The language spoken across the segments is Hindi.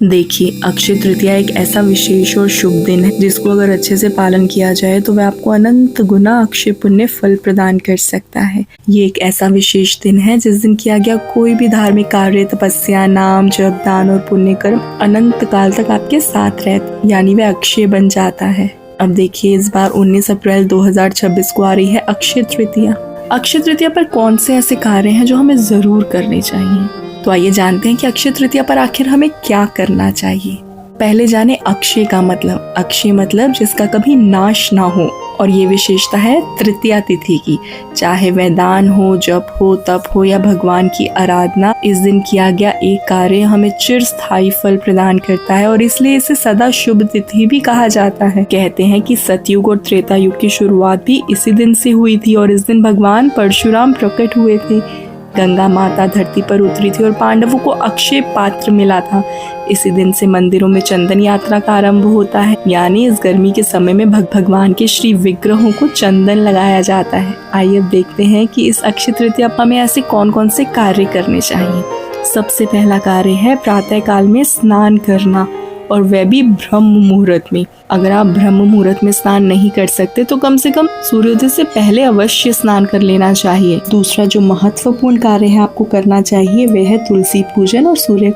देखिए, अक्षय तृतीया एक ऐसा विशेष और शुभ दिन है जिसको अगर अच्छे से पालन किया जाए तो वह आपको अनंत गुना अक्षय पुण्य फल प्रदान कर सकता है। ये एक ऐसा विशेष दिन है जिस दिन किया गया कोई भी धार्मिक कार्य, तपस्या, नाम जप, दान और पुण्य कर्म अनंत काल तक आपके साथ रहते, यानी वह अक्षय बन जाता है। अब देखिए, इस बार 19 अप्रैल 2026 को आ रही है अक्षय तृतीया। अक्षय तृतीया पर कौन से ऐसे कार्य हैं जो हमें जरूर करने चाहिए? तो आइए जानते हैं कि अक्षय तृतीया पर आखिर हमें क्या करना चाहिए। पहले जाने अक्षय का मतलब। अक्षय मतलब जिसका कभी नाश ना हो, और ये विशेषता है तृतीया तिथि की। चाहे वह दान हो, जप हो, तप हो या भगवान की आराधना, इस दिन किया गया एक कार्य हमें चिरस्थायी फल प्रदान करता है और इसलिए इसे सदा शुभ तिथि भी कहा जाता है। कहते हैं कि सतयुग और त्रेता युग की शुरुआत भी इसी दिन से हुई थी और इस दिन भगवान परशुराम प्रकट हुए थे। गंगा माता धरती पर उतरी थी और पांडवों को अक्षय पात्र मिला था। इसी दिन से मंदिरों में चंदन यात्रा का आरंभ होता है, यानी इस गर्मी के समय में भगवान के श्री विग्रहों को चंदन लगाया जाता है। आइए अब देखते हैं कि इस अक्षय तृतीया हमें ऐसे कौन कौन से कार्य करने चाहिए। सबसे पहला कार्य है प्रातः काल में स्नान करना, और वह भी ब्रह्म मुहूर्त में। अगर आप ब्रह्म मुहूर्त में स्नान नहीं कर सकते तो कम से कम सूर्योदय से पहले अवश्य स्नान कर लेना चाहिए। दूसरा जो महत्वपूर्ण कार्य है आपको करना चाहिए वह है तुलसी पूजन और सूर्य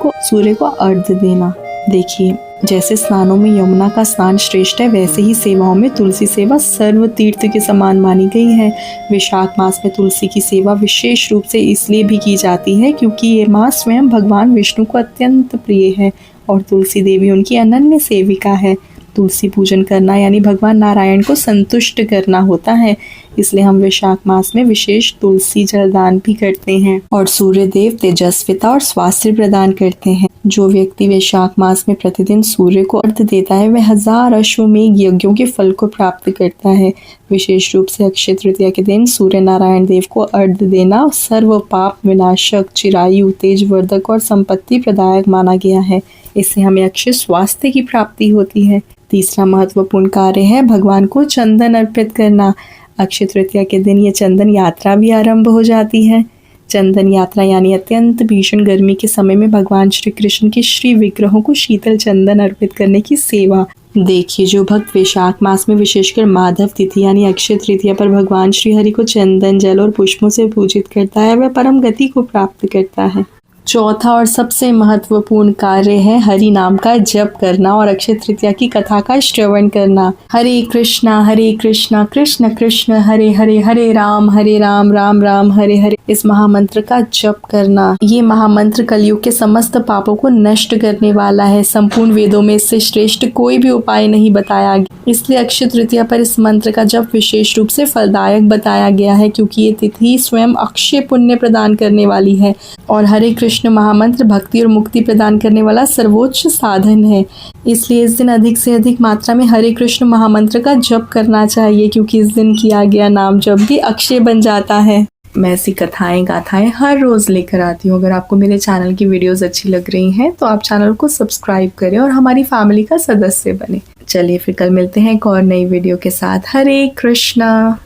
को अर्घ्य देना। देखिए, जैसे स्नानों में यमुना का स्नान श्रेष्ठ है, वैसे ही सेवाओं में तुलसी सेवा सर्व तीर्थ के समान मानी गई है। वैशाख मास में तुलसी की सेवा विशेष रूप से इसलिए भी की जाती है क्योंकि ये मास स्वयं भगवान विष्णु को अत्यंत प्रिय है और तुलसी देवी उनकी अनन्य सेविका है। तुलसी पूजन करना यानी भगवान नारायण को संतुष्ट करना होता है, इसलिए हम वैशाख मास में विशेष तुलसी जलदान भी करते हैं। और सूर्य देव तेजस्विता और स्वास्थ्य प्रदान करते हैं। जो व्यक्ति वैशाख मास में प्रतिदिन सूर्य को अर्घ्य देता है वह 1000 अश्वमेघ यज्ञों के फल को प्राप्त करता है। विशेष रूप से अक्षय तृतीया के दिन सूर्य नारायण देव को अर्घ्य देना सर्व पाप विनाशक, चिरायु, तेजवर्धक और संपत्ति प्रदायक माना गया है। इससे हमें अक्षय स्वास्थ्य की प्राप्ति होती है। तीसरा महत्वपूर्ण कार्य है भगवान को चंदन अर्पित करना। अक्षय तृतीया के दिन ये चंदन यात्रा भी आरंभ हो जाती है। चंदन यात्रा यानी अत्यंत भीषण गर्मी के समय में भगवान श्री कृष्ण के श्री विग्रहों को शीतल चंदन अर्पित करने की सेवा। देखिए, जो भक्त वैशाख मास में विशेषकर माधव तिथि यानी अक्षय तृतीया पर भगवान श्री हरि को चंदन, जल और पुष्पों से पूजित करता है वह परम गति को प्राप्त करता है। चौथा और सबसे महत्वपूर्ण कार्य है हरि नाम का जप करना और अक्षय तृतीया की कथा का श्रवण करना। हरे कृष्णा कृष्ण कृष्ण हरे हरे, हरे राम राम राम हरे हरे, इस महामंत्र का जप करना। ये महामंत्र कलयुग के समस्त पापों को नष्ट करने वाला है। संपूर्ण वेदों में इससे श्रेष्ठ कोई भी उपाय नहीं बताया गया, इसलिए अक्षय तृतीया पर इस मंत्र का जप विशेष रूप से फलदायक बताया गया है क्योंकि ये तिथि स्वयं अक्षय पुण्य प्रदान करने वाली है और हरे कृष्ण महामंत्र भक्ति और मुक्ति प्रदान करने वाला सर्वोच्च साधन है। इसलिए इस दिन अधिक से अधिक मात्रा में हरे कृष्ण महामंत्र का जप करना चाहिए क्योंकि इस दिन किया गया नाम जप भी अक्षय बन जाता है। मैं ऐसी कथाएं गाथाएं हर रोज लेकर आती हूँ। अगर आपको मेरे चैनल की वीडियोस अच्छी लग रही हैं तो आप चैनल को सब्सक्राइब करें और हमारी फैमिली का सदस्य बने। चलिए फिर कल मिलते हैं एक और नई वीडियो के साथ। हरे कृष्णा।